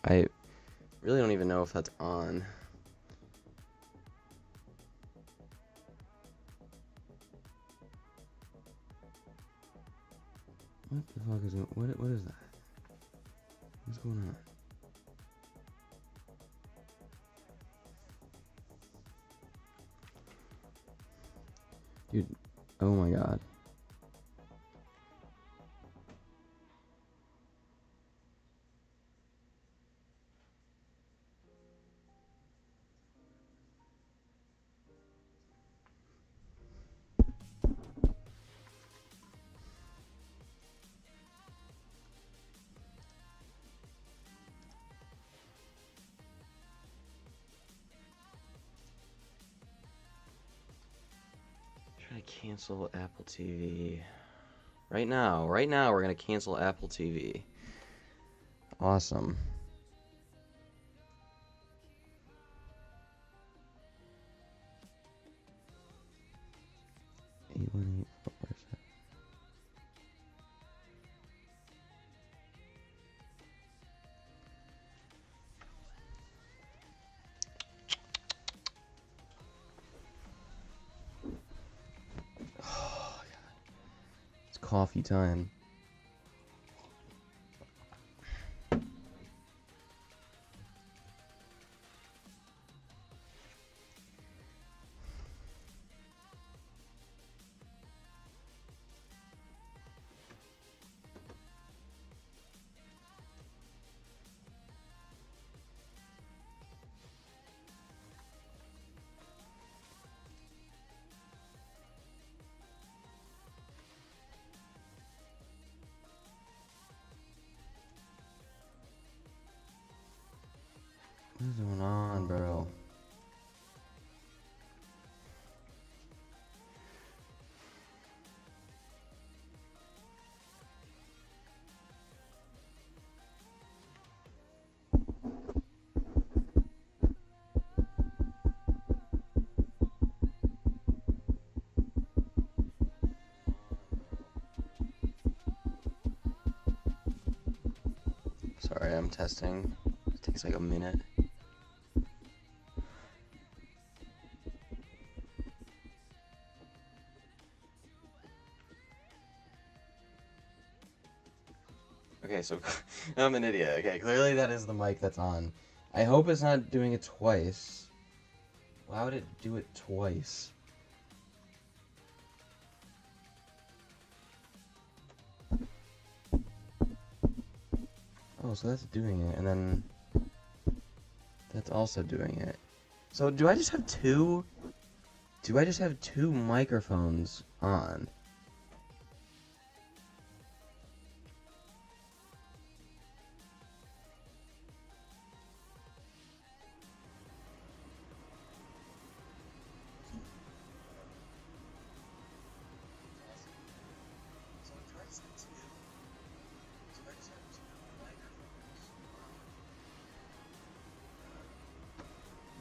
I really don't even know if that's on. What the fuck is it? What is that? What's going on? Dude, oh my god. Try to cancel Apple TV. Right now we're gonna cancel Apple TV. Awesome. 818447. Oh, God. It's coffee time. What is going on, bro? Sorry, I'm testing. It takes like a minute. Okay, so I'm an idiot. Okay, clearly that is the mic that's on. I hope it's not doing it twice. Why would it do it twice? Oh, so that's doing it, and then that's also doing it. So do I just have two? Do I just have two microphones on?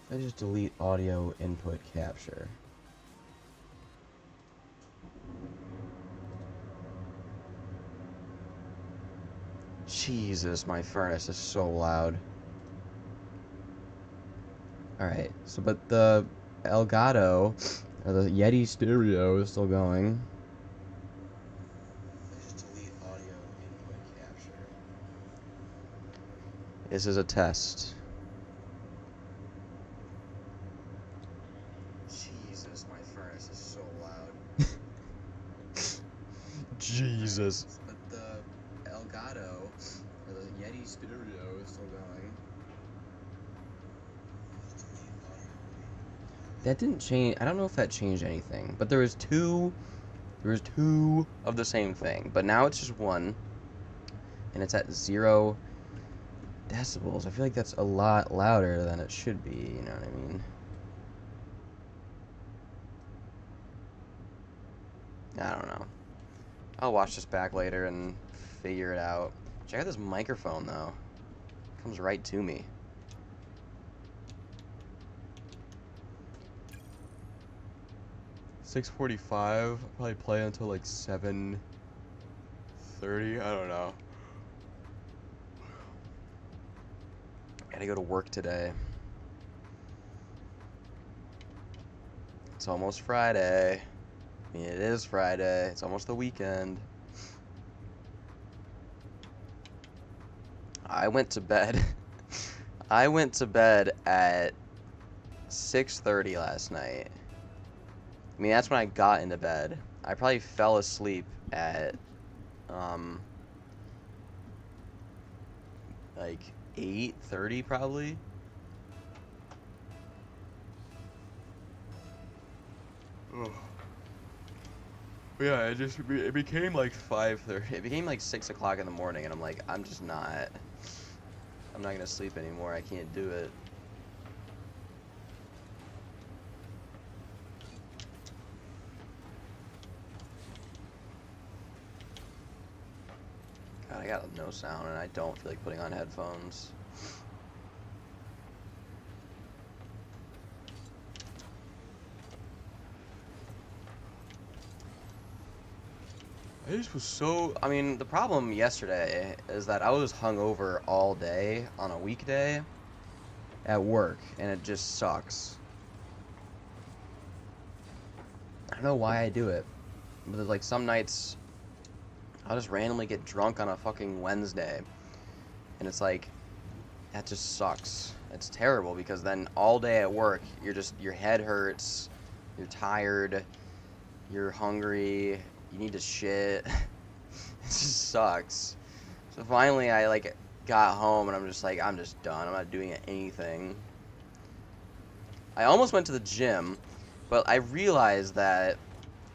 I just delete audio input capture. Jesus, my furnace is so loud. Alright, so but the Elgato, or the Yeti stereo is still going. I just delete audio input capture. This is a test. Jesus, my furnace is so loud. Jesus. But the Elgato, or the Yeti stereo is still going. That didn't change. I don't know if that changed anything, but there was two of the same thing, but now it's just one, and it's at 0 decibels. I feel like that's a lot louder than it should be, you know what I mean? I don't know. I'll watch this back later and figure it out. Check out this microphone, though. It comes right to me. $6:45. Probably play until like 7:30. I don't know. Gotta go to work today. It's almost Friday. I mean, it is Friday. It's almost the weekend. I went to bed. I went to bed at 6:30 last night. I mean, that's when I got into bed. I probably fell asleep at like 8:30 probably. Oh. Yeah, it became like 5:30. It became like 6 o'clock in the morning, and I'm like, I'm not gonna sleep anymore. I can't do it. God, I got no sound, and I don't feel like putting on headphones. I just was so. I mean, the problem yesterday is that I was hungover all day on a weekday at work, and it just sucks. I don't know why I do it, but there's like some nights I'll just randomly get drunk on a fucking Wednesday, and it's like that just sucks. It's terrible because then all day at work, your head hurts, you're tired, you're hungry, you need to shit. It just sucks. So finally I like got home and I'm just like, I'm just done. I'm not doing anything. I almost went to the gym, but I realized that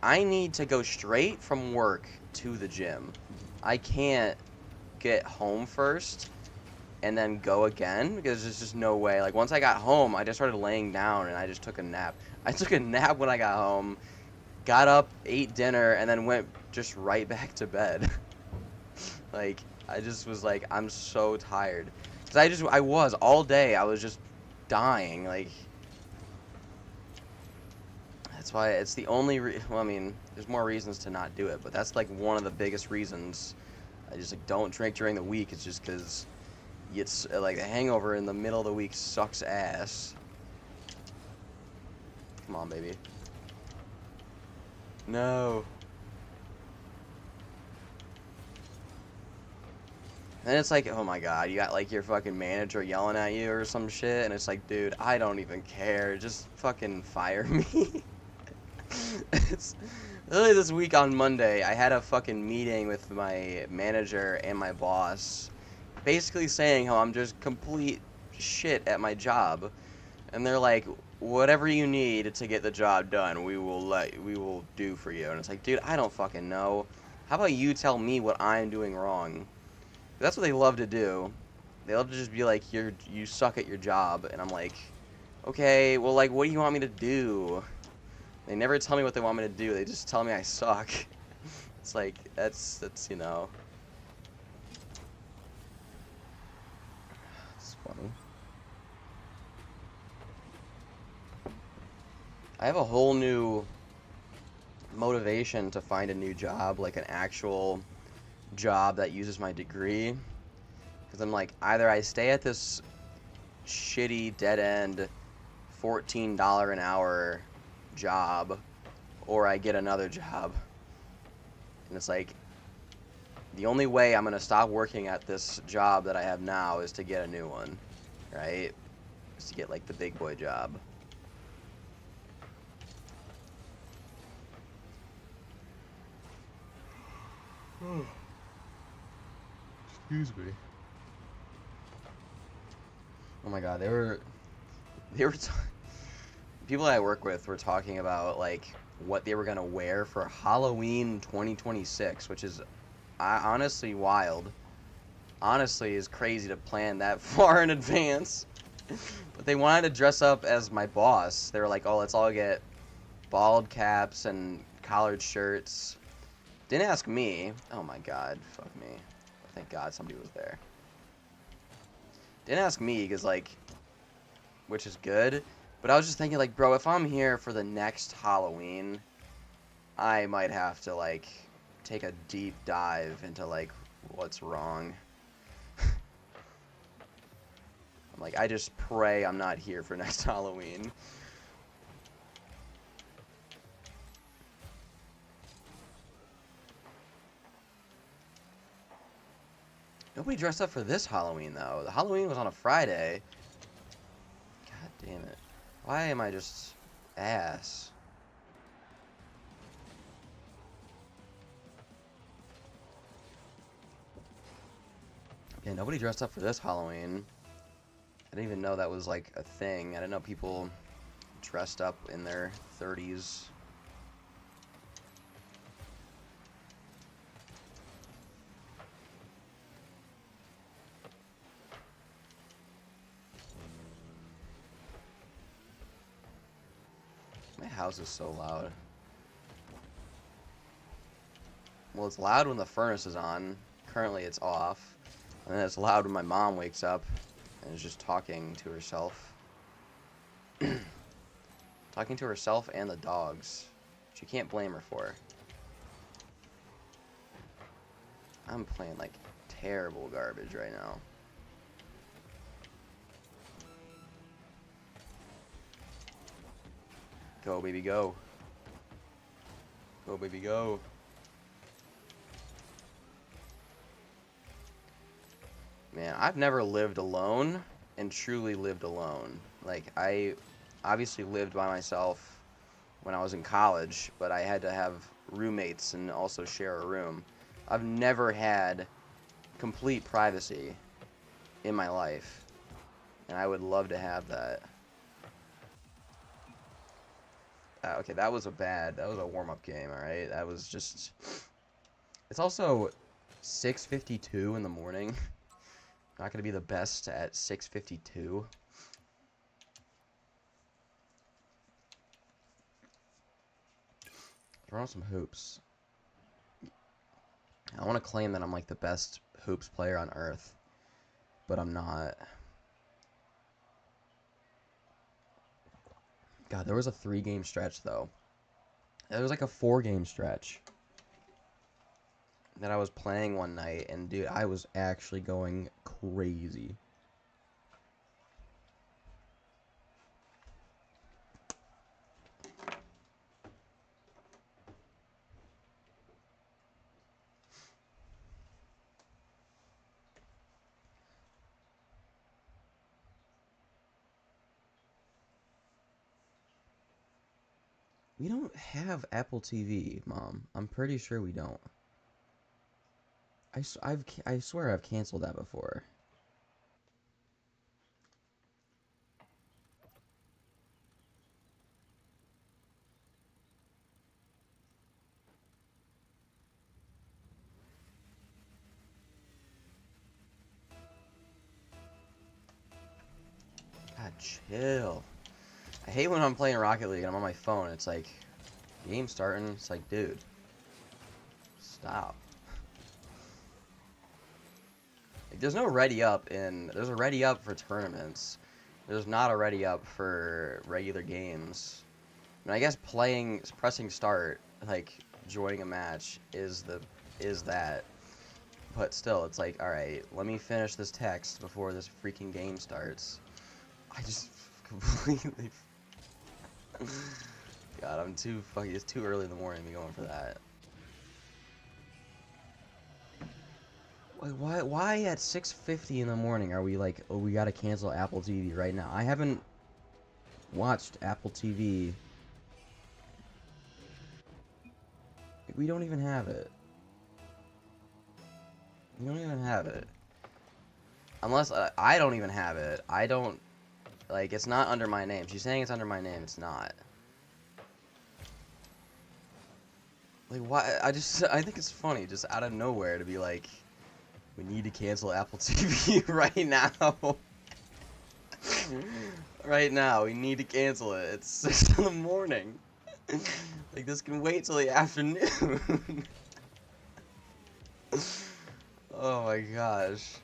I need to go straight from work to the gym. I can't get home first and then go again because there's just no way. Like once I got home, I just started laying down and I just took a nap. I took a nap when I got home, got up, ate dinner, and then went just right back to bed. Like I just was like, I'm so tired. Cause I was all day. I was just dying. Like that's why it's the only. Well, I mean, there's more reasons to not do it, but that's like one of the biggest reasons. I just like don't drink during the week. It's just because it's like the hangover in the middle of the week sucks ass. Come on, baby. No. And it's like, oh my god, you got like your fucking manager yelling at you or some shit, and it's like, dude, I don't even care. Just fucking fire me. It's literally this week on Monday, I had a fucking meeting with my manager and my boss, basically saying how I'm just complete shit at my job. And they're like, whatever you need to get the job done, we will do for you. And it's like, dude, I don't fucking know. How about you tell me what I'm doing wrong? That's what they love to do. They love to just be like, you suck at your job. And I'm like, okay, well, like, what do you want me to do? They never tell me what they want me to do. They just tell me I suck. It's like, that's you know. It's funny. I have a whole new motivation to find a new job, like an actual job that uses my degree. Because I'm like, either I stay at this shitty, dead-end, $14 an hour job, or I get another job. And it's like, the only way I'm going to stop working at this job that I have now is to get a new one, right? Is to get, like, the big boy job. Excuse me. Oh my god, people I work with were talking about like what they were gonna wear for Halloween 2026, which is honestly wild. Honestly, is crazy to plan that far in advance. But they wanted to dress up as my boss. They were like, "Oh, let's all get bald caps and collared shirts." Didn't ask me. Oh my god, fuck me. Thank God somebody was there. Didn't ask me because like, which is good. But I was just thinking, like, bro, if I'm here for the next Halloween, I might have to, like, take a deep dive into, like, what's wrong. Like, I just pray I'm not here for next Halloween. Nobody dressed up for this Halloween, though. The Halloween was on a Friday. God damn it. Why am I just ass? Yeah, nobody dressed up for this Halloween. I didn't even know that was, like, a thing. I didn't know people dressed up in their 30s. My house is so loud. Well, it's loud when the furnace is on. Currently, it's off. And then it's loud when my mom wakes up and is just talking to herself. Talking to herself and the dogs. Which you can't blame her for. I'm playing, like, terrible garbage right now. Go, baby, go. Go, baby, go. Man, I've never lived alone and truly lived alone. Like, I obviously lived by myself when I was in college, but I had to have roommates and also share a room. I've never had complete privacy in my life, and I would love to have that. Okay, that was a warm-up game, alright? That was just... It's also 6:52 in the morning. Not gonna be the best at 6:52. Throw on some hoops. I want to claim that I'm like the best hoops player on earth, but I'm not. God, there was a 3-game stretch though. There was like a 4-game stretch that I was playing one night, and dude, I was actually going crazy. We don't have Apple TV, Mom. I'm pretty sure we don't. I swear I've canceled that before. God, chill. I hate when I'm playing Rocket League and I'm on my phone. It's like, game starting. It's like, dude, stop. Like, there's no ready up there's a ready up for tournaments. There's not a ready up for regular games. I mean, I guess pressing start, like joining a match is that. But still, it's like, all right, let me finish this text before this freaking game starts. I just completely. God, I'm too fucking. It's too early in the morning to be going for that. Why at 6:50 in the morning are we like, oh, we gotta cancel Apple TV right now? I haven't watched Apple TV. We don't even have it. We don't even have it. Unless I don't even have it. I don't. Like, it's not under my name. She's saying it's under my name. It's not. Like, why? I think it's funny, just out of nowhere, to be like, we need to cancel Apple TV right now. Right now, we need to cancel it. It's 6 in the morning. Like, this can wait till the afternoon. Oh my gosh.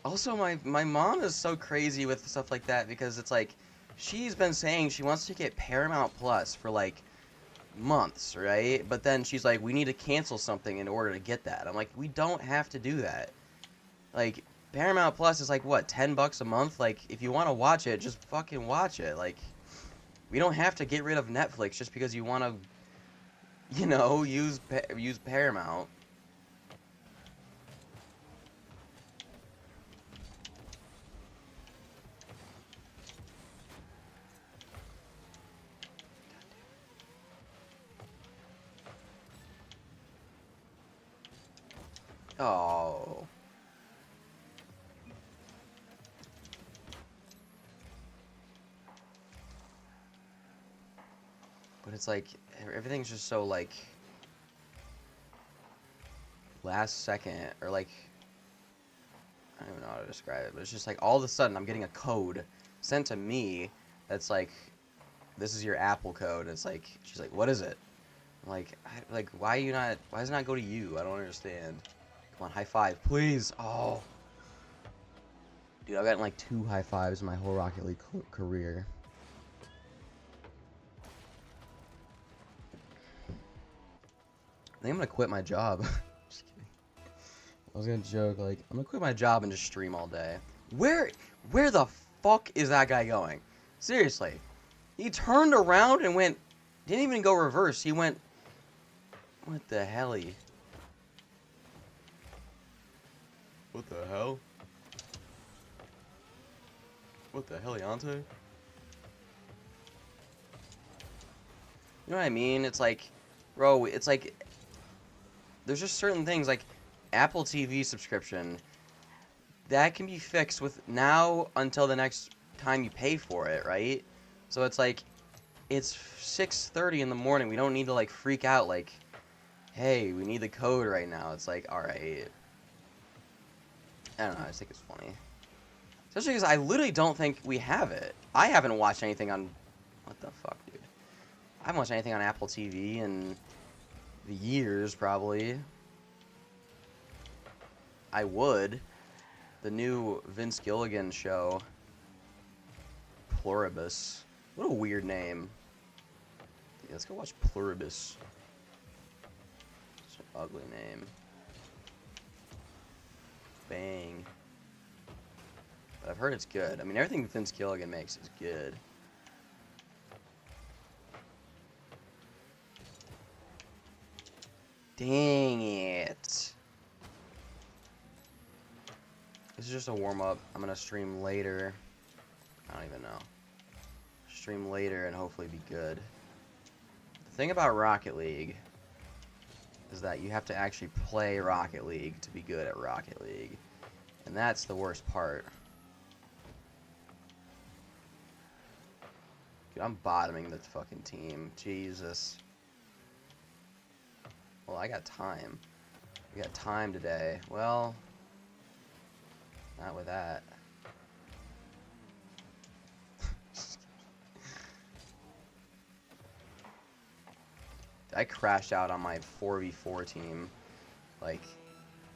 Also, my mom is so crazy with stuff like that, because it's like, she's been saying she wants to get Paramount Plus for like months, right? But then she's like, we need to cancel something in order to get that. I'm like, we don't have to do that. Like, Paramount Plus is like, what, $10 a month? Like, if you want to watch it, just fucking watch it. Like, we don't have to get rid of Netflix just because you want to, you know, use Paramount. Oh. But it's like, everything's just so, like, last second, or like, I don't even know how to describe it, but it's just like, all of a sudden, I'm getting a code sent to me that's like, this is your Apple code. It's like, she's like, what is it? I'm like, why does it not go to you? I don't understand. Come on, high five, please. Oh. Dude, I've gotten like 2 high fives in my whole Rocket League career. I think I'm gonna quit my job. Just kidding. I was gonna joke, like, I'm gonna quit my job and just stream all day. Where the fuck is that guy going? Seriously. He turned around and went, didn't even go reverse. He went, what the hell? What the hell? What the hell, Yante? You know what I mean? It's like, bro, it's like, there's just certain things, like Apple TV subscription, that can be fixed with now until the next time you pay for it, right? So it's like, it's 6:30 in the morning. We don't need to, like, freak out, like, hey, we need the code right now. It's like, alright. I don't know, I just think it's funny. Especially because I literally don't think we have it. I haven't watched anything on... What the fuck, dude? I haven't watched anything on Apple TV in the years, probably. I would. The new Vince Gilligan show. Pluribus. What a weird name. Yeah, let's go watch Pluribus. Such an ugly name. Bang. But I've heard it's good. I mean, everything Vince Gilligan makes is good. Dang it. This is just a warm-up. I'm gonna stream later. I don't even know. Stream later and hopefully be good. The thing about Rocket League is that you have to actually play Rocket League to be good at Rocket League. And that's the worst part. Dude, I'm bottoming the fucking team. Jesus. Well, I got time. We got time today. Well, not with that. I crashed out on my 4v4 team. Like,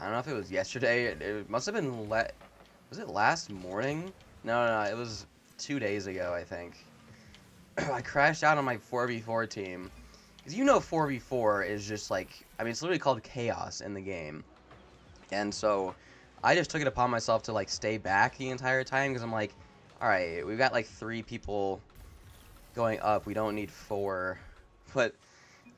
I don't know if it was yesterday. It must have been was it last morning? No, it was 2 days ago, I think. I crashed out on my 4v4 team. Because you know 4v4 is just like, I mean, it's literally called chaos in the game. And so, I just took it upon myself to, like, stay back the entire time. Because I'm like, alright, we've got, like, 3 people going up. We don't need 4. But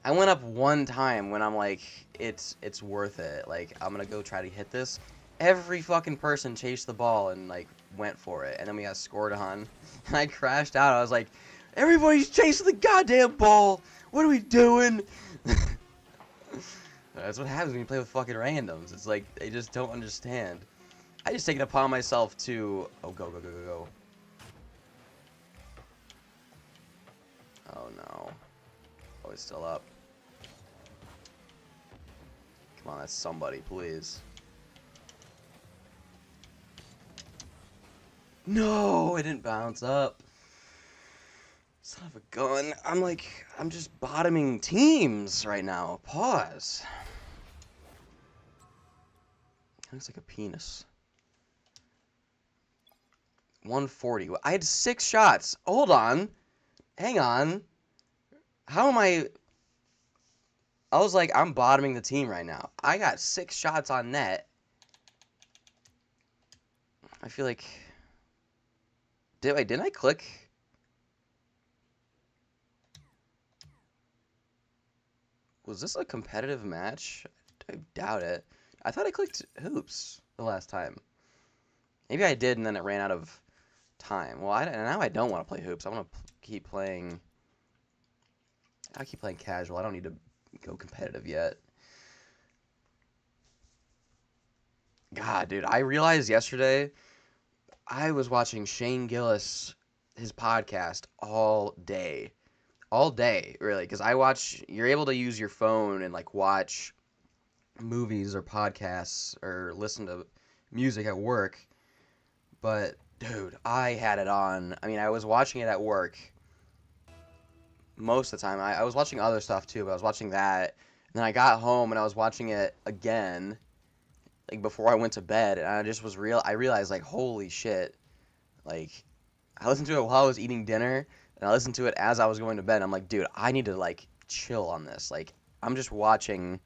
I went up one time when I'm like, it's worth it. Like, I'm gonna go try to hit this. Every fucking person chased the ball and, like, went for it. And then we got scored on. And I crashed out. I was like, everybody's chasing the goddamn ball. What are we doing? That's what happens when you play with fucking randoms. It's like, they just don't understand. I just take it upon myself to... Oh, go. Oh, no. Oh, it's still up. Come on, that's somebody, please. No, it didn't bounce up. Son of a gun. I'm just bottoming teams right now. Pause. Looks like a penis. 140. I had 6 shots. Hold on. Hang on. How am I... I was like, I'm bottoming the team right now. I got 6 shots on net. I feel like... Didn't I click? Was this a competitive match? I doubt it. I thought I clicked hoops the last time. Maybe I did and then it ran out of time. Well, now I don't want to play hoops. I want to keep playing... I keep playing casual. I don't need to go competitive yet. God, dude, I realized yesterday I was watching Shane Gillis, his podcast, all day. All day, really, because you're able to use your phone and, like, watch movies or podcasts or listen to music at work. But, dude, I had it on. I mean, I was watching it at work most of the time. I was watching other stuff, too, but I was watching that. And then I got home and I was watching it again, like, before I went to bed. And I realized, like, holy shit. Like, I listened to it while I was eating dinner, and I listened to it as I was going to bed. I'm like, dude, I need to, like, chill on this. Like, I'm just watching,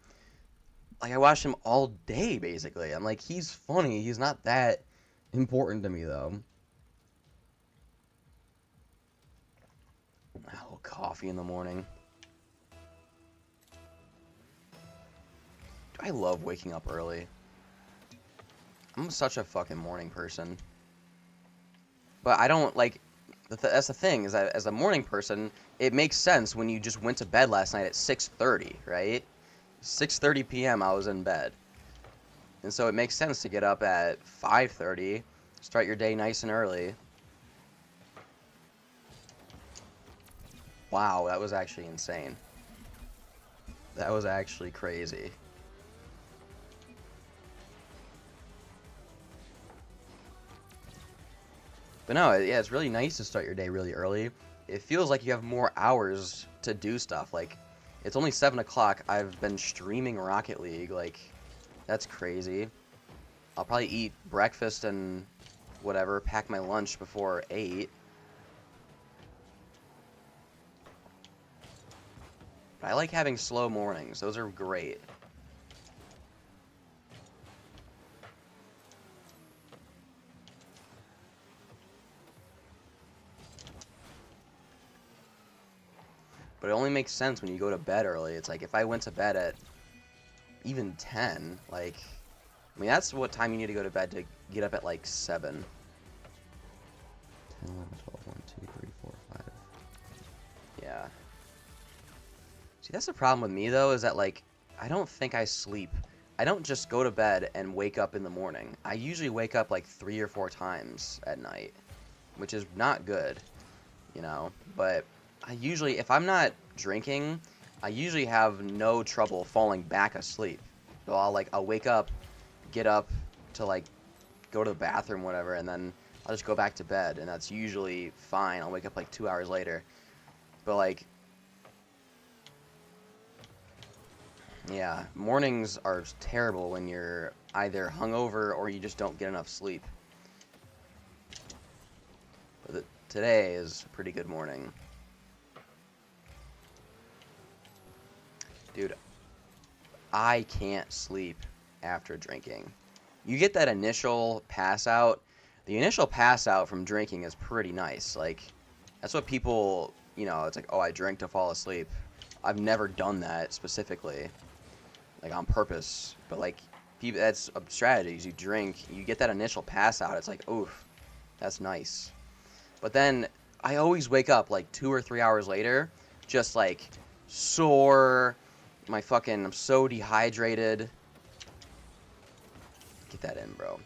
like, I watched him all day, basically. I'm like, he's funny. He's not that important to me, though. A little coffee in the morning. I love waking up early. I'm such a fucking morning person. But I don't, like, that's the thing, is that as a morning person, it makes sense when you just went to bed last night at 6:30, right? 6:30 p.m. I was in bed. And so it makes sense to get up at 5:30, start your day nice and early. Wow, that was actually insane. That was actually crazy. But no, yeah, it's really nice to start your day really early. It feels like you have more hours to do stuff. Like, it's only 7 o'clock. I've been streaming Rocket League. Like, that's crazy. I'll probably eat breakfast and whatever, pack my lunch before 8. But I like having slow mornings. Those are great. But it only makes sense when you go to bed early. It's like, if I went to bed at even 10, like, I mean, that's what time you need to go to bed to get up at, like, 7. 10, 11, 12, 1, 2, 3, 4, 5. Yeah. See, that's the problem with me, though, is that, like, I don't think I sleep. I don't just go to bed and wake up in the morning. I usually wake up, like, 3 or 4 times at night, which is not good, you know? But I usually, if I'm not drinking, I usually have no trouble falling back asleep. So I'll wake up, get up to, like, go to the bathroom, whatever, and then I'll just go back to bed, and that's usually fine. I'll wake up, like, 2 hours later. But, like, yeah, mornings are terrible when you're either hungover or you just don't get enough sleep. But today is a pretty good morning. Dude, I can't sleep after drinking. You get that initial pass out. The initial pass out from drinking is pretty nice. Like, that's what people, you know, it's like, oh, I drink to fall asleep. I've never done that specifically, like, on purpose. But, like, people, that's strategies. You drink, you get that initial pass out. It's like, oof, that's nice. But then I always wake up, like, 2 or 3 hours later, just, like, sore. I'm so dehydrated. Get that in, bro.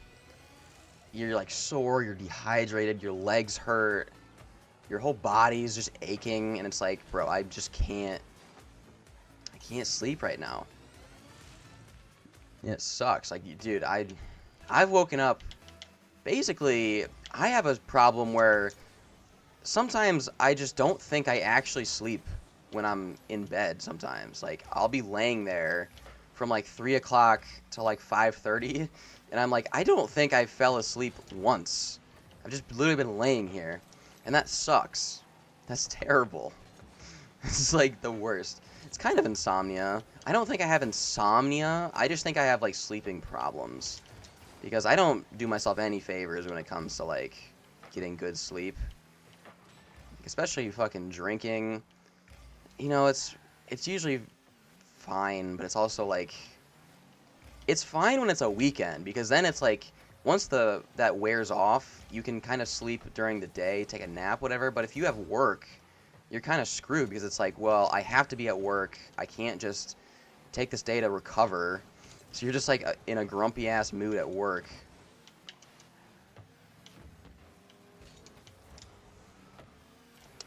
You're, like, sore, you're dehydrated, your legs hurt, your whole body's just aching, and it's like, bro, I can't sleep right now. And it sucks. Like, dude, I've woken up, basically, I have a problem where sometimes I just don't think I actually sleep when I'm in bed sometimes. Like, I'll be laying there from, like, 3 o'clock to, like, 5:30, and I'm like, I don't think I fell asleep once. I've just literally been laying here, and that sucks. That's terrible. This is, like, the worst. It's kind of insomnia. I don't think I have insomnia. I just think I have, like, sleeping problems. Because I don't do myself any favors when it comes to, like, getting good sleep. Especially fucking drinking. You know, it's usually fine, but it's also, like... It's fine when it's a weekend, because then it's, like... Once that wears off, you can kind of sleep during the day, take a nap, whatever. But if you have work, you're kind of screwed, because it's like, well, I have to be at work. I can't just take this day to recover. So you're just, like, in a grumpy-ass mood at work.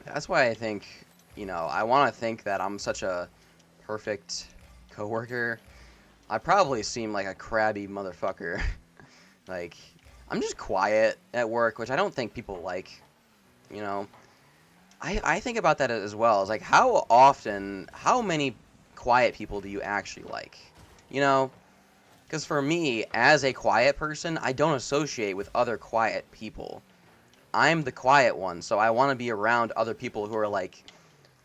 That's why I think, you know, I want to think that I'm such a perfect coworker. I probably seem like a crabby motherfucker. Like, I'm just quiet at work, which I don't think people like, you know. I think about that as well. It's like, how many quiet people do you actually like? You know? Because for me, as a quiet person, I don't associate with other quiet people. I'm the quiet one, so I want to be around other people who are, like,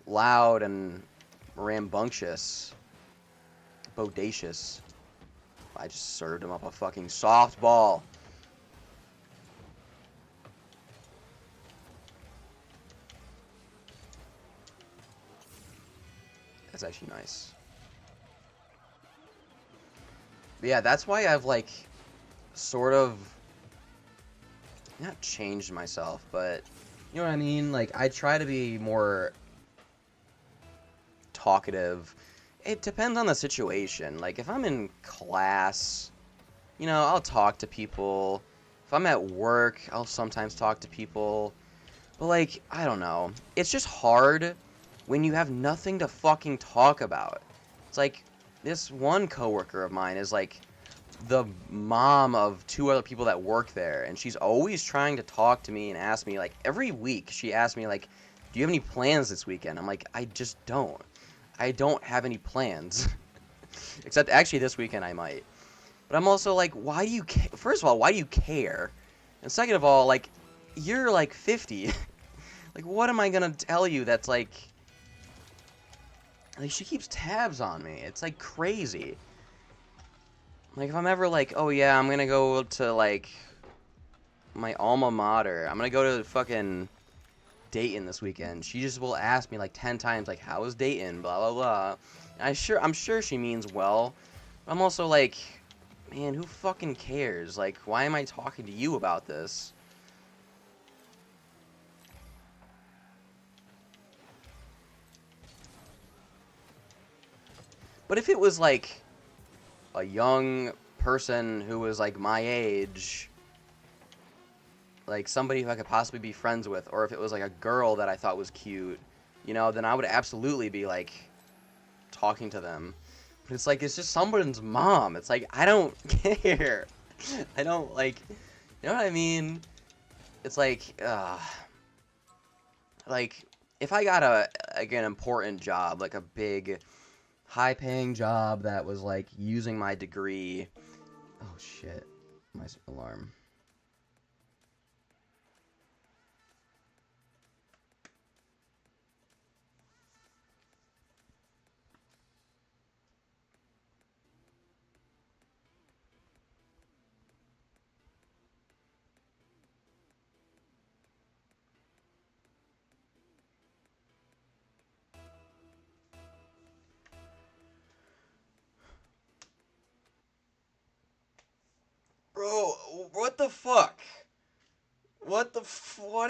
loud and rambunctious. Bodacious. I just served him up a fucking softball. That's actually nice. But yeah, that's why I've, like, sort of... not changed myself, but... You know what I mean? Like, I try to be more... talkative. It depends on the situation. Like, if I'm in class, you know, I'll talk to people. If I'm at work, I'll sometimes talk to people. But, like, I don't know. It's just hard when you have nothing to fucking talk about. It's like, this one coworker of mine is, like, the mom of 2 other people that work there. And she's always trying to talk to me and ask me, like, every week she asks me, like, do you have any plans this weekend? I'm like, I just don't. I don't have any plans. Except, actually, this weekend I might. But I'm also like, why do you care? First of all, why do you care? And second of all, like, you're, like, 50. Like, what am I gonna tell you that's, like... Like, she keeps tabs on me. It's, like, crazy. Like, if I'm ever like, oh, yeah, I'm gonna go to, like, my alma mater. I'm gonna go to fucking... Dayton this weekend. She just will ask me like 10 times, like, how is Dayton? Blah blah blah. And I'm sure she means well. But I'm also like, man, who fucking cares? Like, why am I talking to you about this? But if it was like a young person who was like my age, like somebody who I could possibly be friends with, or if it was like a girl that I thought was cute, you know, then I would absolutely be like talking to them. But it's like, it's just someone's mom. It's like, I don't care. I don't, like, you know what I mean? It's like if I got like an important job, like a big high paying job that was like using my degree. Oh shit, my alarm. Bro, what the fuck? What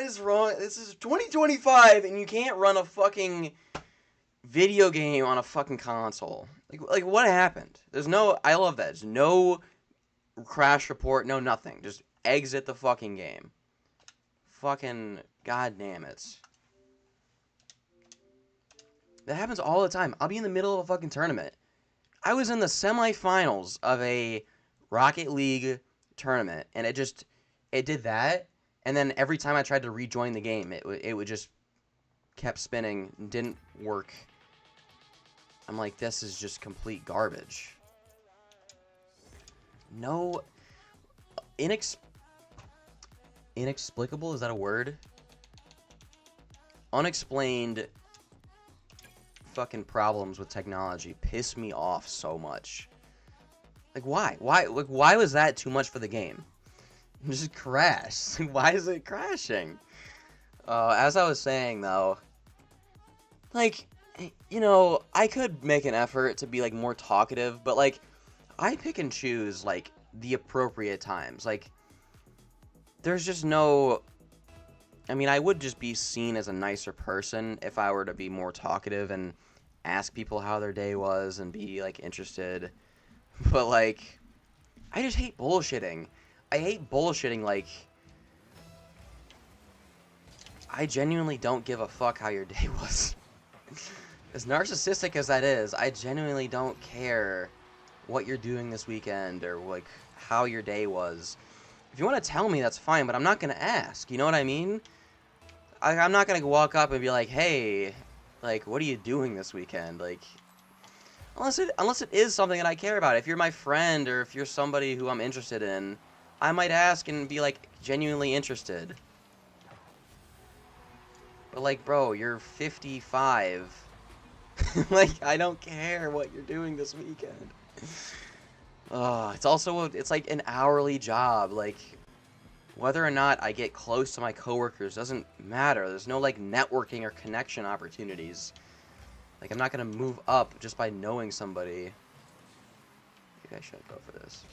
is wrong? This is 2025 and you can't run a fucking video game on a fucking console. Like what happened? There's no, I love that. There's no crash report, no nothing. Just exit the fucking game. Fucking goddamn it. That happens all the time. I'll be in the middle of a fucking tournament. I was in the semifinals of a Rocket League tournament, and it did that, and then every time I tried to rejoin the game, it would just kept spinning, didn't work. I'm like, this is just complete garbage. No, inexplicable, is that a word? Unexplained fucking problems with technology piss me off so much. Like, why? Why was that too much for the game? It just crashed. Why is it crashing? As I was saying, though, like, you know, I could make an effort to be, like, more talkative, but, like, I pick and choose, like, the appropriate times. Like, there's just no... I mean, I would just be seen as a nicer person if I were to be more talkative and ask people how their day was and be, like, interested. But, like, I just hate bullshitting. I hate bullshitting, like... I genuinely don't give a fuck how your day was. As narcissistic as that is, I genuinely don't care what you're doing this weekend or, like, how your day was. If you want to tell me, that's fine, but I'm not going to ask. You know what I mean? I'm not going to walk up and be like, hey, like, what are you doing this weekend? Like, unless it is something that I care about. If you're my friend or if you're somebody who I'm interested in, I might ask and be, like, genuinely interested. But, like, bro, you're 55. Like, I don't care what you're doing this weekend. It's like an hourly job. Like, whether or not I get close to my coworkers doesn't matter. There's no, like, networking or connection opportunities. Like, I'm not gonna move up just by knowing somebody. Maybe I shouldn't go for this.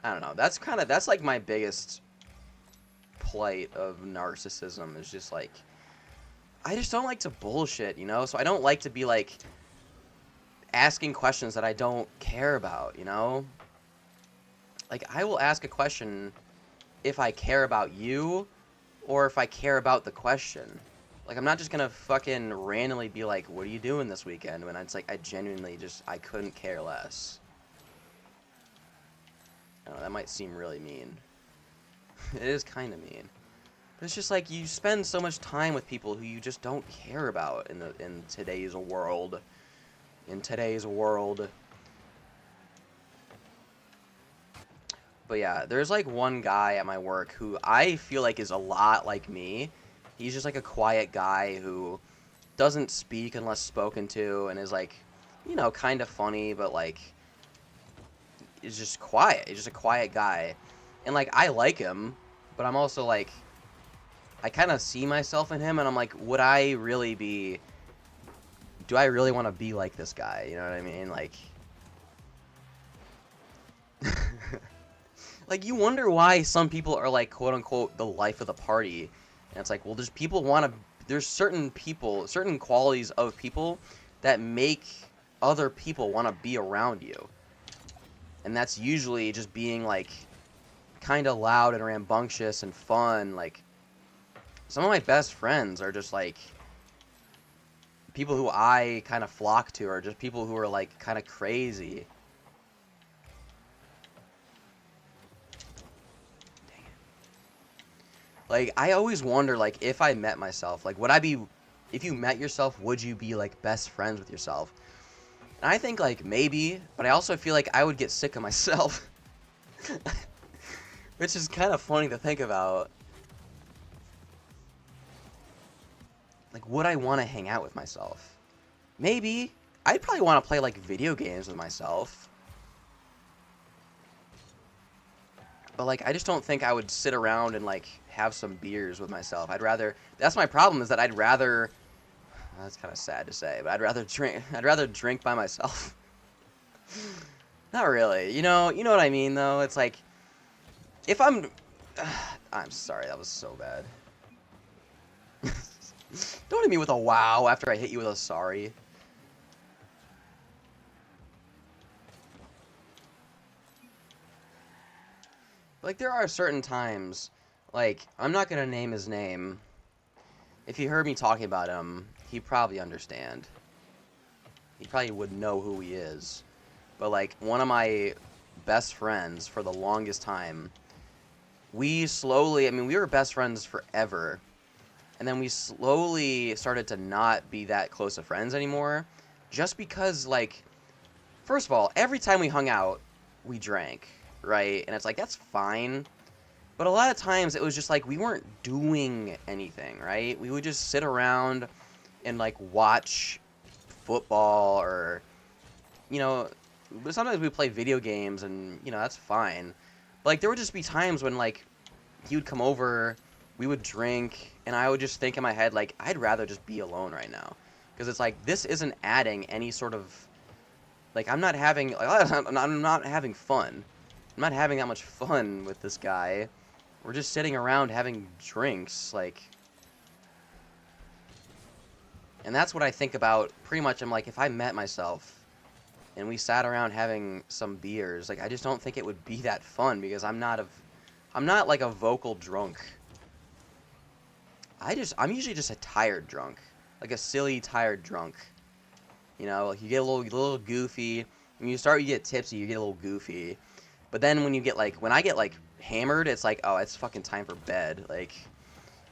I don't know. That's like my biggest plight of narcissism is just like, I just don't like to bullshit, you know? So I don't like to be like asking questions that I don't care about, you know? Like, I will ask a question if I care about you or if I care about the question. Like, I'm not just gonna fucking randomly be like, what are you doing this weekend? When it's like, I genuinely just, I couldn't care less. I don't know, that might seem really mean. It is kind of mean. But it's just like, you spend so much time with people who you just don't care about in today's world. In today's world. But yeah, there's like one guy at my work who I feel like is a lot like me. He's just like a quiet guy who doesn't speak unless spoken to and is like, you know, kind of funny, but like, is just quiet. He's just a quiet guy. And like, I like him, but I'm also like, I kind of see myself in him and I'm like, would I really be, do I really want to be like this guy? You know what I mean? Like, like, you wonder why some people are like, quote unquote, the life of the party. And it's like, well, there's certain people, certain qualities of people that make other people want to be around you. And that's usually just being like kind of loud and rambunctious and fun. Like, some of my best friends are just like people who I kind of flock to, or just people who are like kind of crazy. Dang it. Like, I always wonder, like, if I met myself, like, would I be, if you met yourself, would you be like best friends with yourself? And I think like maybe, but I also feel like I would get sick of myself. Which is kind of funny to think about. Like, would I want to hang out with myself? Maybe. I'd probably want to play, like, video games with myself. But, like, I just don't think I would sit around and, like, have some beers with myself. I'd rather... That's my problem, is that I'd rather... That's kind of sad to say, but I'd rather drink by myself. Not really. You know what I mean, though? It's like... If I'm... I'm sorry, that was so bad. Don't hit me with a wow after I hit you with a sorry. Like, there are certain times, like, I'm not gonna name his name. If he heard me talking about him, he'd probably understand. He probably would know who he is. But, like, one of my best friends for the longest time, we slowly, I mean, we were best friends forever. And then we slowly started to not be that close of friends anymore. Just because, like, first of all, every time we hung out, we drank, right? And it's like, that's fine. But a lot of times it was just like we weren't doing anything, right? We would just sit around and like watch football or, you know, but sometimes we play video games and, that's fine. But like there would just be times when like he would come over, we would drink, and I would just think in my head like I'd rather just be alone right now. Because it's like this isn't adding any sort of like I'm not having like I'm not having fun. I'm not having that much fun with this guy. We're just sitting around having drinks, like, and that's what I think about pretty much. I'm like, if I met myself and we sat around having some beers, like, I just don't think it would be that fun because I'm not like a vocal drunk. I'm usually just a tired drunk, like a silly tired drunk. Like you get a little goofy. When you get tipsy, you get a little goofy. But then when I get like hammered, it's like, oh, it's fucking time for bed. Like,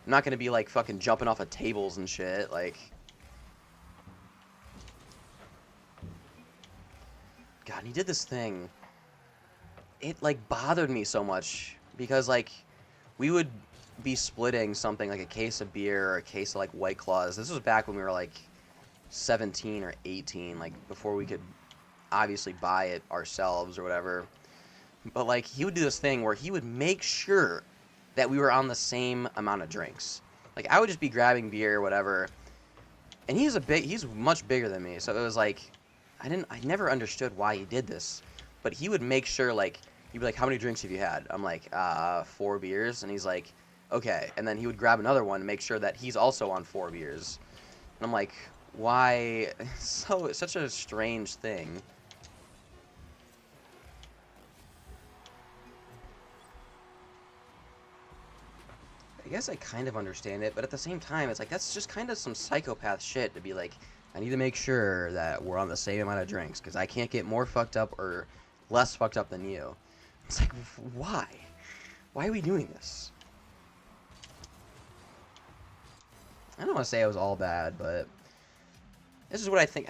I'm not gonna be like fucking jumping off of tables and shit. Like, God, and he did this thing. It like bothered me so much because like we would be splitting something like a case of beer or a case of like White Claws. This was back when we were like 17 or 18, like before we could obviously buy it ourselves or whatever. But like he would do this thing where he would make sure that we were on the same amount of drinks. Like I would just be grabbing beer or whatever, and he's much bigger than me, so it was like I never understood why he did this, but he would make sure like he'd be like, how many drinks have you had? I'm like 4 beers, and he's like, okay, and then he would grab another one to make sure that he's also on 4 beers, and I'm like, why? So it's such a strange thing. I guess I kind of understand it, but at the same time, it's like that's just kind of some psychopath shit to be like, I need to make sure that we're on the same amount of drinks because I can't get more fucked up or less fucked up than you. It's like, why? Why are we doing this? I don't want to say it was all bad, but this is what I think.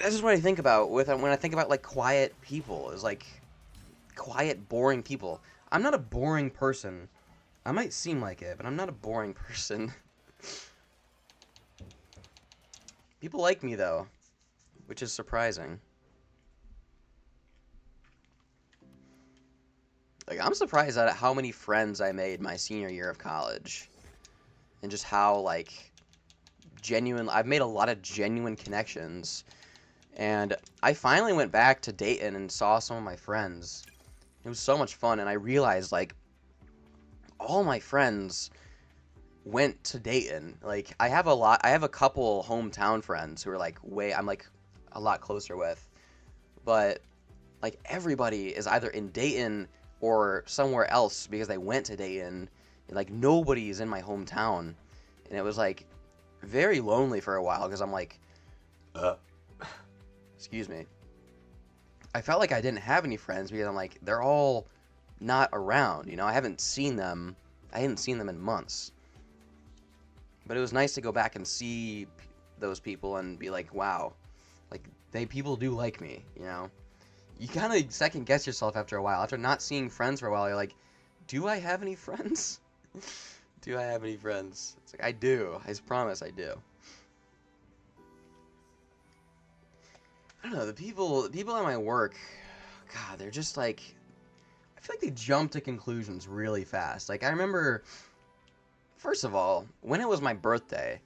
This is what I think about when I think about like quiet people. Is like quiet, boring people. I'm not a boring person. I might seem like it, but I'm not a boring person. People like me, though, which is surprising. Like, I'm surprised at how many friends I made my senior year of college. And just how, like, I've made a lot of genuine connections. And I finally went back to Dayton and saw some of my friends. It was so much fun, and I realized, like, all my friends went to Dayton. Like, I have a couple hometown friends who are like I'm like a lot closer with. But like everybody is either in Dayton or somewhere else because they went to Dayton. And, like nobody is in my hometown. And it was like very lonely for a while because I'm like excuse me. I felt like I didn't have any friends because I'm like they're all not around, I hadn't seen them in months. But it was nice to go back and see those people and be like, wow, like people do like me, You kind of second guess yourself after a while. After not seeing friends for a while, you're like, do I have any friends? Do I have any friends? It's like, I do. I promise I do. I don't know, the people at my work, God, they're just like, I feel like they jump to conclusions really fast. Like, I remember, first of all, when it was my birthday,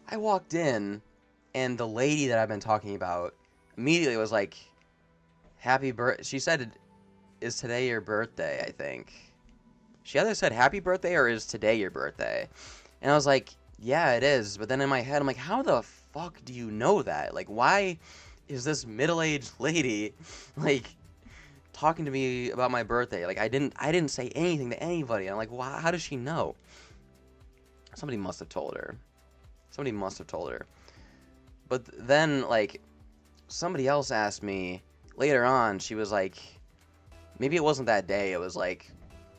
I walked in, and the lady that I've been talking about immediately was like, happy birthday. She said, is today your birthday, I think. She either said happy birthday or is today your birthday? And I was like, yeah, it is. But then in my head, I'm like, how the fuck do you know that? Like, why is this middle-aged lady, like, talking to me about my birthday? Like, I didn't say anything to anybody. And I'm like, wow, how does she know? Somebody must have told her. Somebody must have told her. But then, like, somebody else asked me later on, she was like, maybe it wasn't that day, it was like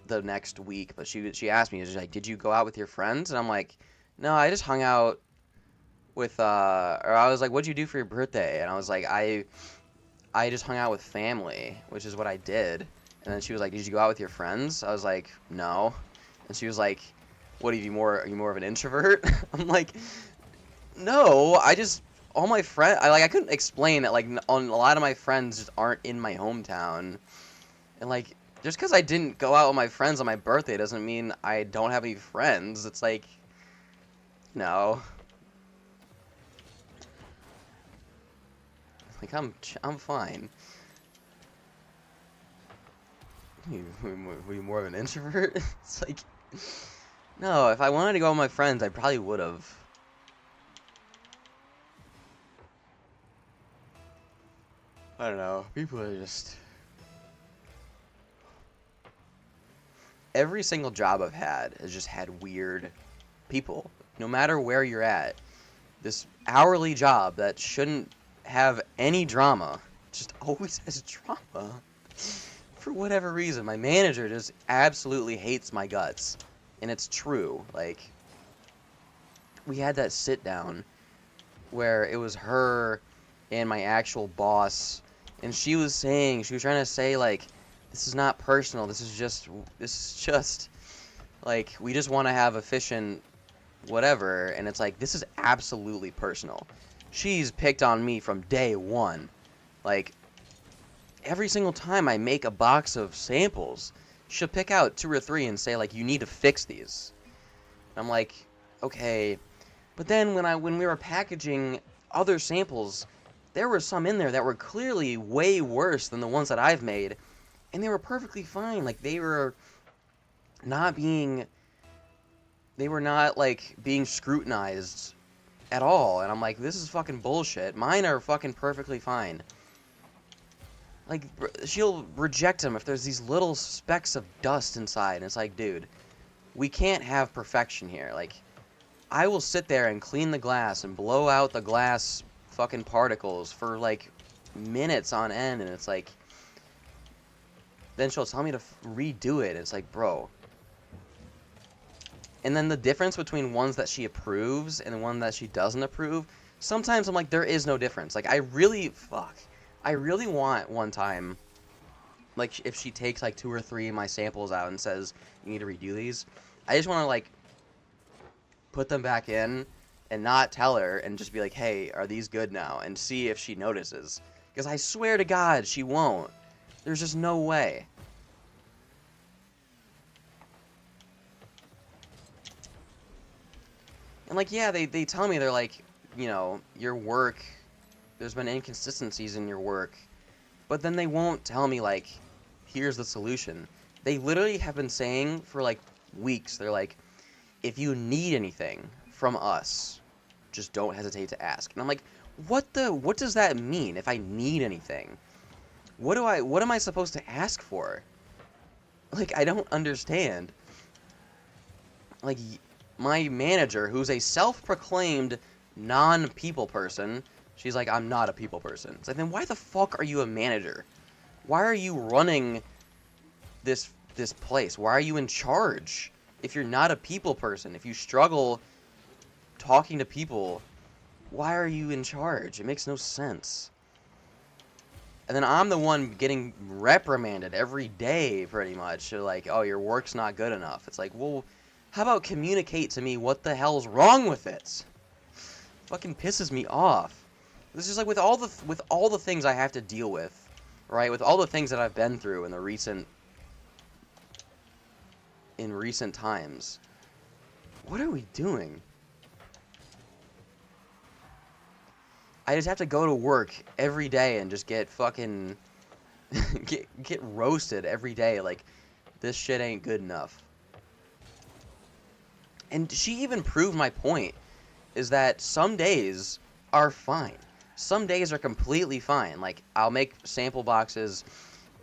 the next week, but she asked me, she was like, did you go out with your friends? And I'm like, no, I just hung out with, or I was like, what'd you do for your birthday? And I was like, I just hung out with family, which is what I did. And then she was like, "Did you go out with your friends?" I was like, "No." And she was like, "What, are you more of an introvert?" I'm like, "No, I just all my friends I couldn't explain that like on a lot of my friends just aren't in my hometown. And like just because I didn't go out with my friends on my birthday doesn't mean I don't have any friends. It's like no. Like I'm fine. Were you more of an introvert? It's like, no, if I wanted to go with my friends, I probably would have. I don't know. People are just... Every single job I've had has just had weird people. No matter where you're at. This hourly job that shouldn't have any drama just always has drama. For whatever reason, my manager just absolutely hates my guts. And it's true. Like, we had that sit down where it was her and my actual boss, and she was trying to say, like, this is not personal, this is just, like, we just want to have efficient whatever, and it's like, this is absolutely personal. She's picked on me from day one. Like, every single time I make a box of samples, she'll pick out 2 or 3 and say, like, you need to fix these. And I'm like, okay. But then when we were packaging other samples, there were some in there that were clearly way worse than the ones that I've made, and they were perfectly fine. Like, they were not like being scrutinized at all. And I'm like, this is fucking bullshit. Mine are fucking perfectly fine. Like, she'll reject them if there's these little specks of dust inside, and it's like, dude, we can't have perfection here. Like, I will sit there and clean the glass and blow out the glass fucking particles for like minutes on end, and it's like, then she'll tell me to redo it. It's like, bro. And then the difference between ones that she approves and the one that she doesn't approve, sometimes I'm like, there is no difference. Like, I really want one time, like, if she takes like 2 or 3 of my samples out and says, you need to redo these, I just want to like put them back in and not tell her and just be like, hey, are these good now? And see if she notices. Because I swear to God, she won't. There's just no way. And like, yeah, they tell me, they're like, you know, your work, there's been inconsistencies in your work. But then they won't tell me, like, here's the solution. They literally have been saying for like weeks, they're like, if you need anything from us, just don't hesitate to ask. And I'm like, what does that mean? If I need anything, what am I supposed to ask for? Like, I don't understand. Like, my manager, who's a self-proclaimed non-people person, she's like, I'm not a people person. It's like, then why the fuck are you a manager? Why are you running this place? Why are you in charge? If you're not a people person, if you struggle talking to people, why are you in charge? It makes no sense. And then I'm the one getting reprimanded every day, pretty much. They're like, oh, your work's not good enough. It's like, well, how about communicate to me what the hell's wrong with it? Fucking pisses me off. This is like with all the things I have to deal with, right? With all the things that I've been through in recent times. What are we doing? I just have to go to work every day and just get fucking get roasted every day, like, this shit ain't good enough. And she even proved my point, is that some days are fine. Some days are completely fine. Like, I'll make sample boxes,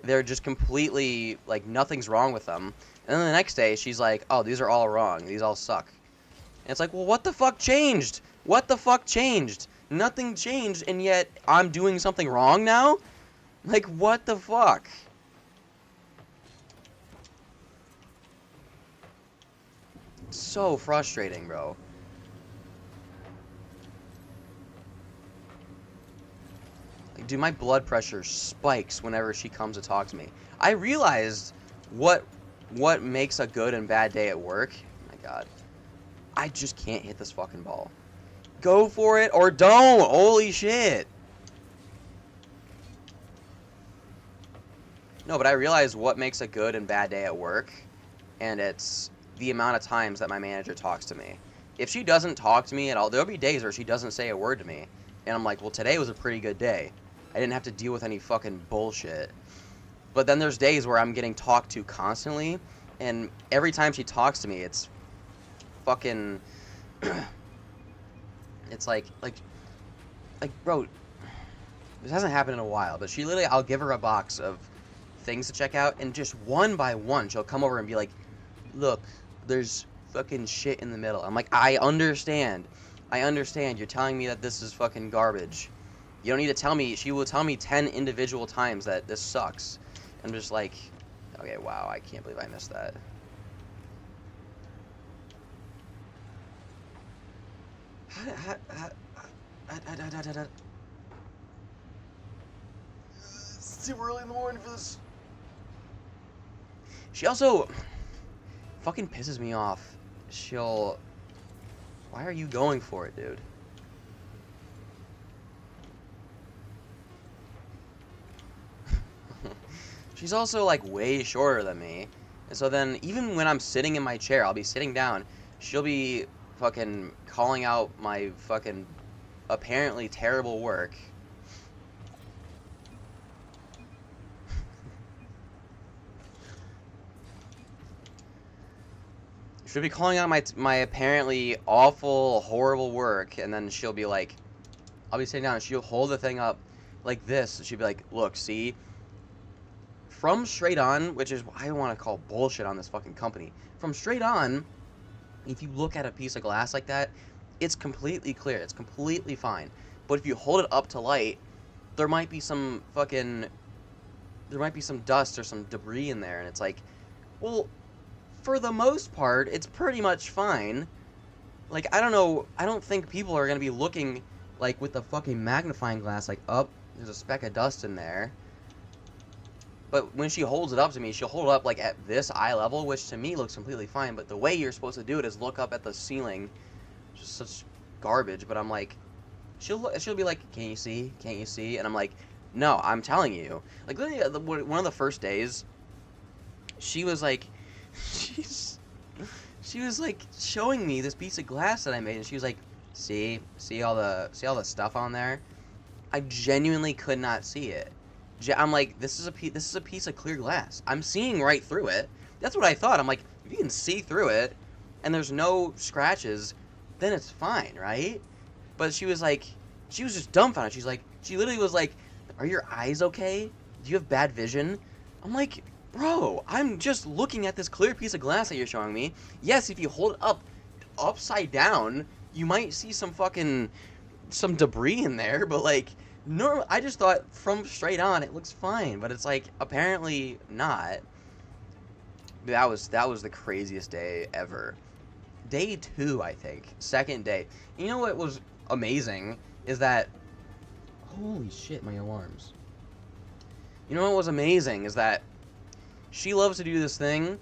they're just completely, like, nothing's wrong with them. And then the next day, she's like, oh, these are all wrong. These all suck. And it's like, well, what the fuck changed? What the fuck changed? Nothing changed, and yet I'm doing something wrong now? Like, what the fuck? So frustrating, bro. Like, dude, my blood pressure spikes whenever she comes to talk to me. I realized what makes a good and bad day at work. Oh my god. I just can't hit this fucking ball. Go for it or don't. Holy shit. No, but I realized what makes a good and bad day at work, and it's the amount of times that my manager talks to me. If she doesn't talk to me at all, there'll be days where she doesn't say a word to me, and I'm like, well, today was a pretty good day. I didn't have to deal with any fucking bullshit. But then there's days where I'm getting talked to constantly, and every time she talks to me, it's fucking... it's like, bro, this hasn't happened in a while, but she literally, I'll give her a box of things to check out, and just one by one, she'll come over and be like, look, there's fucking shit in the middle. I'm like, I understand. You're telling me that this is fucking garbage. You don't need to tell me. She will tell me 10 individual times that this sucks. I'm just like, okay, wow, I can't believe I missed that. It's too early in the morning for this. She also fucking pisses me off. She'll... Why are you going for it, dude? She's also, like, way shorter than me. And so then, even when I'm sitting in my chair, I'll be sitting down, she'll be fucking calling out my fucking apparently terrible work. She'll be calling out my apparently awful, horrible work, and then she'll be like, I'll be sitting down, and she'll hold the thing up like this, and she'll be like, look, see? From straight on, which is I want to call bullshit on this fucking company. From straight on, if you look at a piece of glass like that, it's completely clear. It's completely fine. But if you hold it up to light, there might be some dust or some debris in there, and it's like, well, for the most part, it's pretty much fine. Like, I don't know, I don't think people are gonna be looking, like, with the fucking magnifying glass, like, up, there's a speck of dust in there. But when she holds it up to me, she'll hold it up, like, at this eye level, which to me looks completely fine, but the way you're supposed to do it is look up at the ceiling. Just such garbage, but I'm like, she'll be like, can't you see? Can't you see? And I'm like, no, I'm telling you. Like, literally, one of the first days, she was like, she was like showing me this piece of glass that I made, and she was like, see all the stuff on there? I genuinely could not see it. I'm like, this is a piece of clear glass. I'm seeing right through it. That's what I thought. I'm like, if you can see through it, and there's no scratches, then it's fine, right? But she was just dumbfounded. She literally was like, are your eyes okay? Do you have bad vision? I'm like, bro, I'm just looking at this clear piece of glass that you're showing me. Yes, if you hold it up upside down, you might see some debris in there, but like, no, I just thought from straight on it looks fine, but it's like apparently not. That was the craziest day ever. Day 2, I think. Second day. You know what was amazing is that, holy shit, my alarms. You know what was amazing is that she loves to do this thing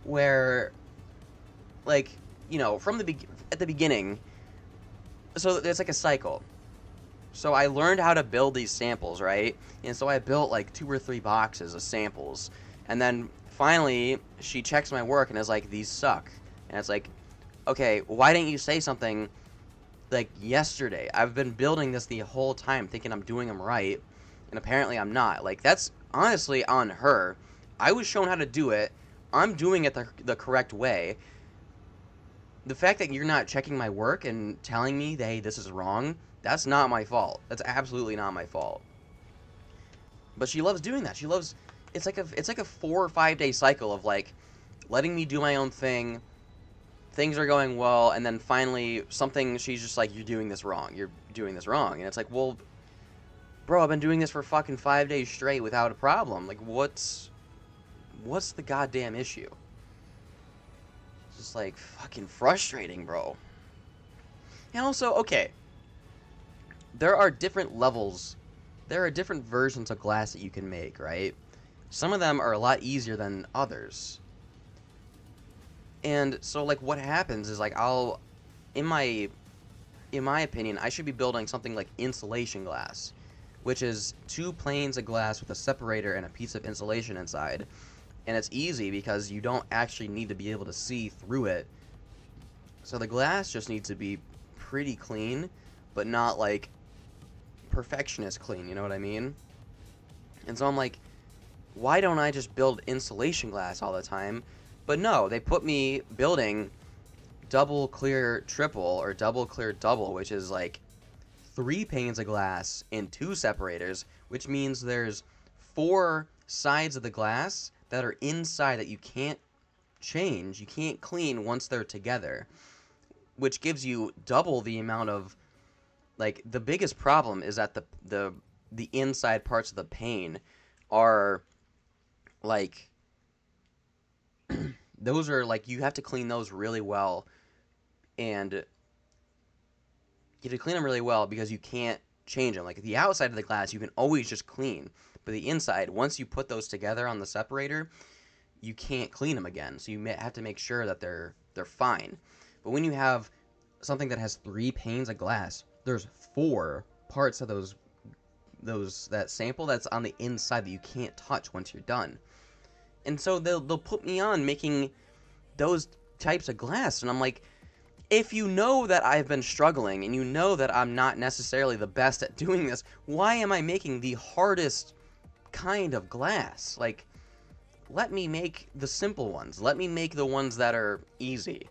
where, like, you know, at the beginning, so it's like a cycle. So I learned how to build these samples, right? And so I built like 2 or 3 boxes of samples. And then finally, she checks my work and is like, these suck. And it's like, okay, why didn't you say something like yesterday? I've been building this the whole time thinking I'm doing them right. And apparently I'm not. Like, that's honestly on her. I was shown how to do it. I'm doing it the correct way. The fact that you're not checking my work and telling me that, hey, this is wrong, that's not my fault. That's absolutely not my fault. But she loves doing that. She loves... It's like a 4 or 5 day cycle of, like, letting me do my own thing. Things are going well, and then finally, she's just like, you're doing this wrong. You're doing this wrong. And it's like, well, bro, I've been doing this for fucking 5 days straight without a problem. Like, what's the goddamn issue? It's just, like, fucking frustrating, bro. And also, okay, there are different levels. There are different versions of glass that you can make, right? Some of them are a lot easier than others. And so, like, what happens is, like, in my opinion, I should be building something like insulation glass, which is 2 planes of glass with a separator and a piece of insulation inside. And it's easy because you don't actually need to be able to see through it. So the glass just needs to be pretty clean, but not like perfectionist clean, you know what I mean? And so I'm like, why don't I just build insulation glass all the time? But no, they put me building double clear triple or double clear double, which is like 3 panes of glass and 2 separators, which means there's 4 sides of the glass that are inside that you can't change, you can't clean once they're together, which gives you double the amount of, like, the biggest problem is that the inside parts of the pane are like those are like, you have to clean those really well, and you have to clean them really well because you can't change them. Like the outside of the glass you can always just clean, but the inside, once you put those together on the separator, you can't clean them again. So you have to make sure that they're fine. But when you have something that has 3 panes of glass, there's 4 parts of that sample that's on the inside that you can't touch once you're done. And so they'll put me on making those types of glass, and I'm like, if you know that I've been struggling and you know that I'm not necessarily the best at doing this, why am I making the hardest kind of glass? Like, let me make the simple ones. Let me make the ones that are easy.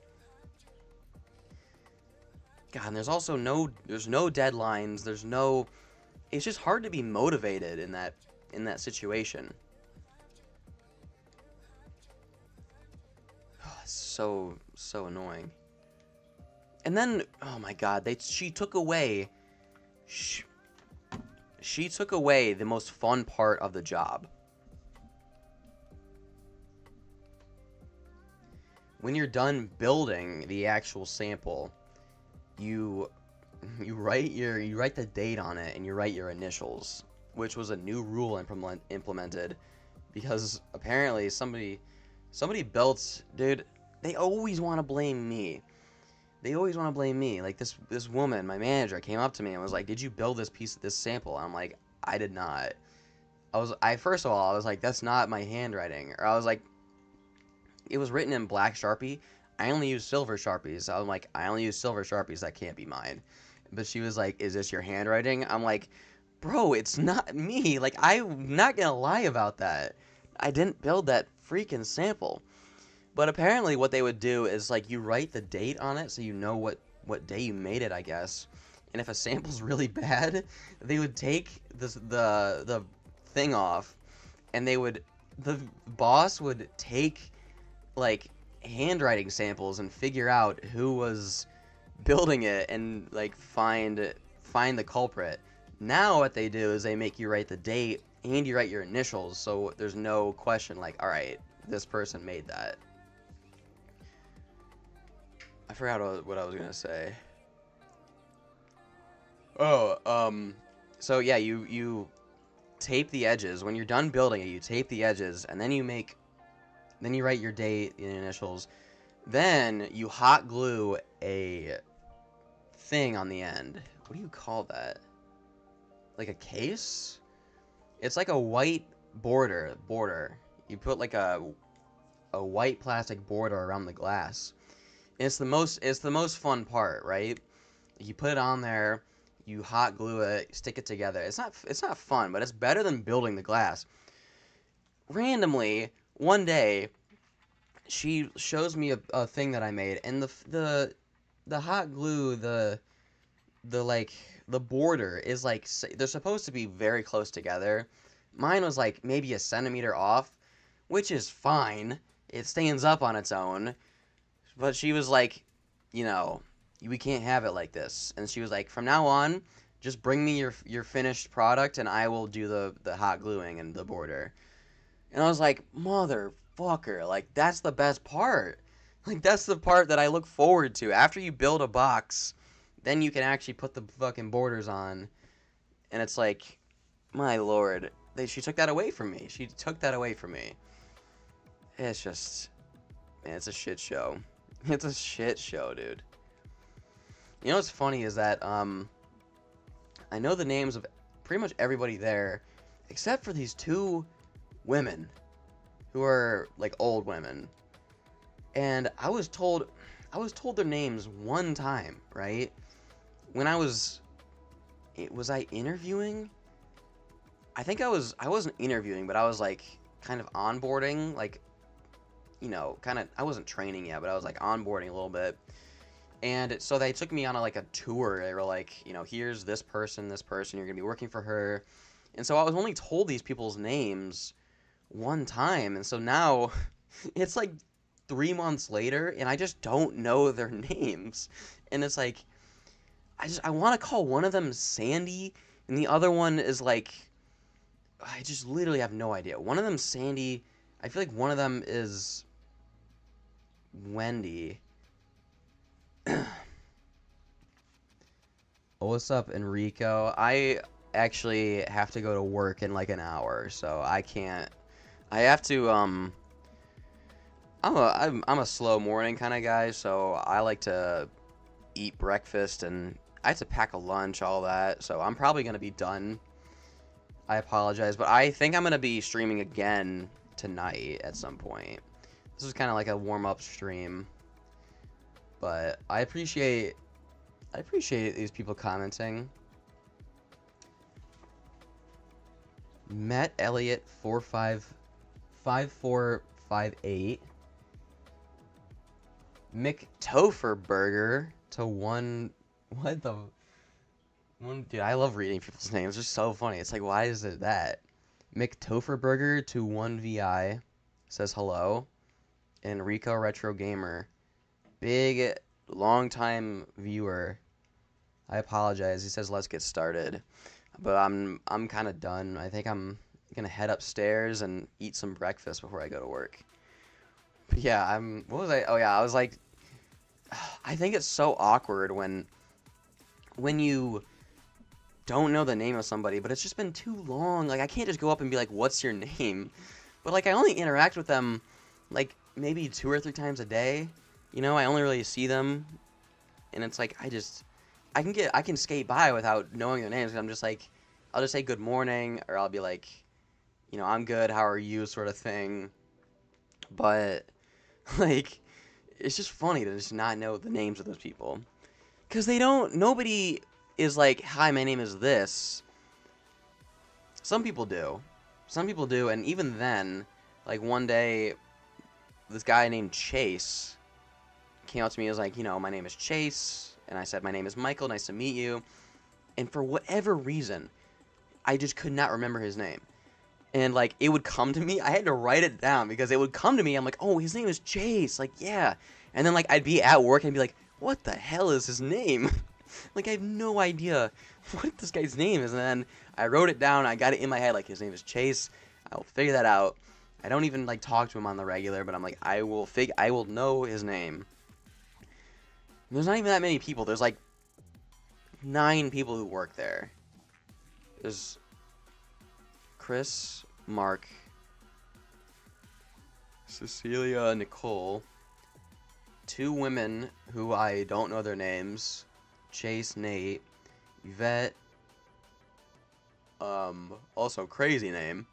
God, and there's also no deadlines. It's just hard to be motivated in that situation. Oh, it's so annoying. And then, oh my God, she took away the most fun part of the job. When you're done building the actual sample, you write the date on it and you write your initials, which was a new rule implemented because apparently somebody built, dude, they always want to blame me. Like this woman, my manager, came up to me and was like, "Did you build this sample?" And I'm like, "I did not." First of all, I was like, "That's not my handwriting." Or I was like, it was written in black Sharpie. I only use silver Sharpies. So I'm like, I only use silver Sharpies. That can't be mine. But she was like, "Is this your handwriting?" I'm like, "Bro, it's not me. Like, I'm not gonna lie about that. I didn't build that freaking sample." But apparently what they would do is, like, you write the date on it so you know what day you made it, I guess. And if a sample's really bad, they would take the thing off, and the boss would take, like, handwriting samples and figure out who was building it and, like, find the culprit. Now what they do is they make you write the date and you write your initials, so there's no question, like, all right, this person made that. I forgot what I was gonna say. Oh, so yeah, you tape the edges. When you're done building it, you tape the edges, and then you write your date, the initials. Then you hot glue a thing on the end. What do you call that? Like a case? It's like a white border. You put like a white plastic border around the glass. It's the most fun part, right? You put it on there, you hot glue it, stick it together. It's not fun, but it's better than building the glass. Randomly, one day, she shows me a thing that I made, and the hot glue, the border is like, they're supposed to be very close together. Mine was like maybe a centimeter off, which is fine. It stands up on its own. But she was like, we can't have it like this. And she was like, from now on, just bring me your finished product and I will do the hot gluing and the border. And I was like, motherfucker, like, that's the best part. Like, that's the part that I look forward to. After you build a box, then you can actually put the fucking borders on. And it's like, my lord. she took that away from me. She took that away from me. It's just, man, it's a shit show. It's a shit show, dude. You know what's funny is that I know the names of pretty much everybody there, except for these two women who are like old women. And I was told their names one time, right? When I was I interviewing? I think I wasn't interviewing, but I was like kind of onboarding, like, you know, kind of, I wasn't training yet, but I was like onboarding a little bit. And so they took me on like a tour. They were like, you know, here's this person, you're gonna be working for her. And so I was only told these people's names one time, and so now it's like 3 months later, and I just don't know their names. And it's like, I want to call one of them Sandy, and the other one is like, I just literally have no idea. One of them's Sandy. I feel like one of them is Wendy. What's up, Enrico? I actually have to go to work in like an hour, so I can't. I have to. I'm a slow morning kind of guy, so I like to eat breakfast and I have to pack a lunch, all that. So I'm probably gonna be done. I apologize, but I think I'm gonna be streaming again tonight at some point. This is kind of like a warm-up stream, but I appreciate these people commenting. Met Elliot 455458. McTopher Burger to one. What the one? Dude, I love reading people's names. They're so funny. It's like, why is it that? McTopher Burger to 1VI says hello. And Rico Retro Gamer, big long time viewer. I apologize. He says let's get started, but I'm kind of done. I think I'm gonna head upstairs and eat some breakfast before I go to work. But yeah, what was I? Oh yeah, I was like, I think it's so awkward when you don't know the name of somebody, but it's just been too long. Like, I can't just go up and be like, what's your name? But like, I only interact with them like maybe 2 or 3 times a day. You know, I only really see them, and it's like I can skate by without knowing their names. I'm just like, I'll just say good morning, or I'll be like, you know, I'm good, how are you, sort of thing. But like, it's just funny to just not know the names of those people, because nobody is like, hi, my name is this. Some people do, and even then, like one day, this guy named Chase came out to me and was like, you know, my name is Chase, and I said, my name is Michael, nice to meet you. And for whatever reason, I just could not remember his name. And like, it would come to me, I had to write it down, because it would come to me, I'm like, oh, his name is Chase, like, yeah. And then like, I'd be at work and I'd be like, what the hell is his name? Like, I have no idea what this guy's name is. And then I wrote it down, I got it in my head, like, his name is Chase, I'll figure that out. I don't even like talk to him on the regular, but I'm like, I will know his name. There's not even that many people. There's like 9 people who work there. There's Chris, Mark, Cecilia, Nicole, 2 women who I don't know their names, Chase, Nate, Yvette, also crazy name.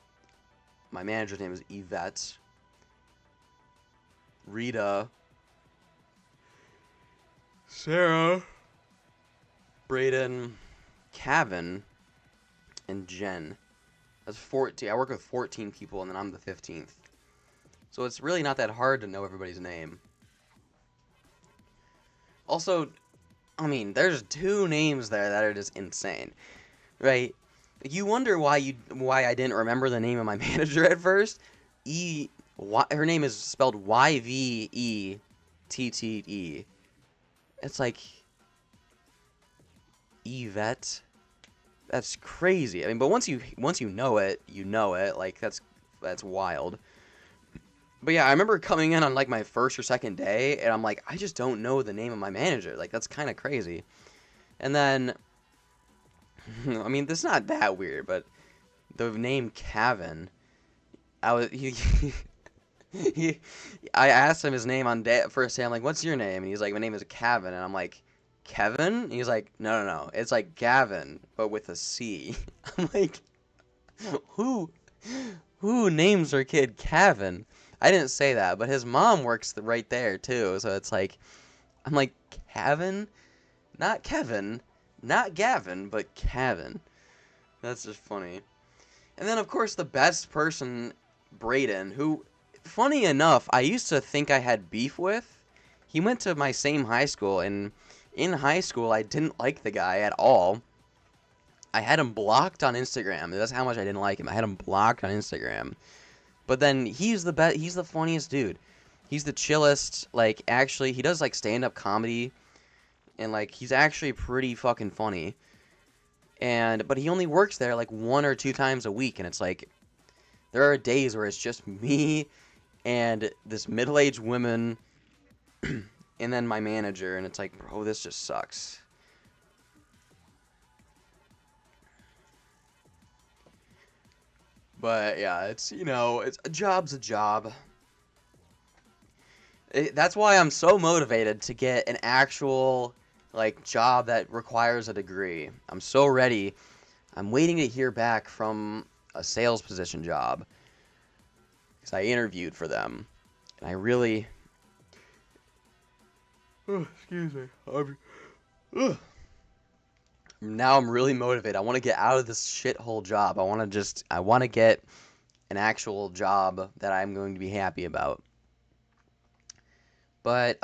My manager's name is Yvette. Rita. Sarah. Brayden. Kevin. And Jen. That's 14. I work with 14 people, and then I'm the 15th. So it's really not that hard to know everybody's name. Also, I mean, there's 2 names there that are just insane. Right? You wonder why I didn't remember the name of my manager at first. Her name is spelled Yvette. It's like Yvette. That's crazy. I mean, but once you know it, you know it. Like, that's wild. But yeah, I remember coming in on like my first or second day, and I'm like, I just don't know the name of my manager. Like, that's kind of crazy. And then, I mean, this is not that weird, but the name Kevin. I was he I asked him his name on first day. I'm like, "What's your name?" And he's like, "My name is Kevin." And I'm like, "Kevin?" And he's like, "No, no, no. It's like Gavin, but with a C." I'm like, "Who who names their kid Kevin?" I didn't say that, but his mom works right there too. So it's like, I'm like, "Kevin? Not Kevin, not Gavin, but Kevin." That's just funny. And then, of course, the best person, Braden, who, funny enough, I used to think I had beef with. He went to my same high school, and in high school, I didn't like the guy at all. I had him blocked on Instagram. That's how much I didn't like him. I had him blocked on Instagram. But then he's the best. He's the funniest dude. He's the chillest. Like, actually, he does like stand-up comedy, and like he's actually pretty fucking funny. But he only works there like 1 or 2 times a week, and it's like there are days where it's just me and this middle-aged woman and then my manager, and it's like, bro, this just sucks. But yeah, it's a job's a job. That's why I'm so motivated to get an actual like job that requires a degree. I'm so ready. I'm waiting to hear back from a sales position job because I interviewed for them, and I really. Oh, excuse me. Now I'm really motivated. I want to get out of this shithole job. I want to get an actual job that I'm going to be happy about. But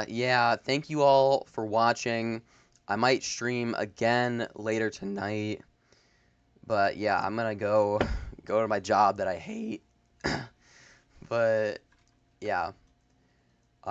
yeah, thank you all for watching. I might stream again later tonight. But yeah, I'm gonna go to my job that I hate. But yeah.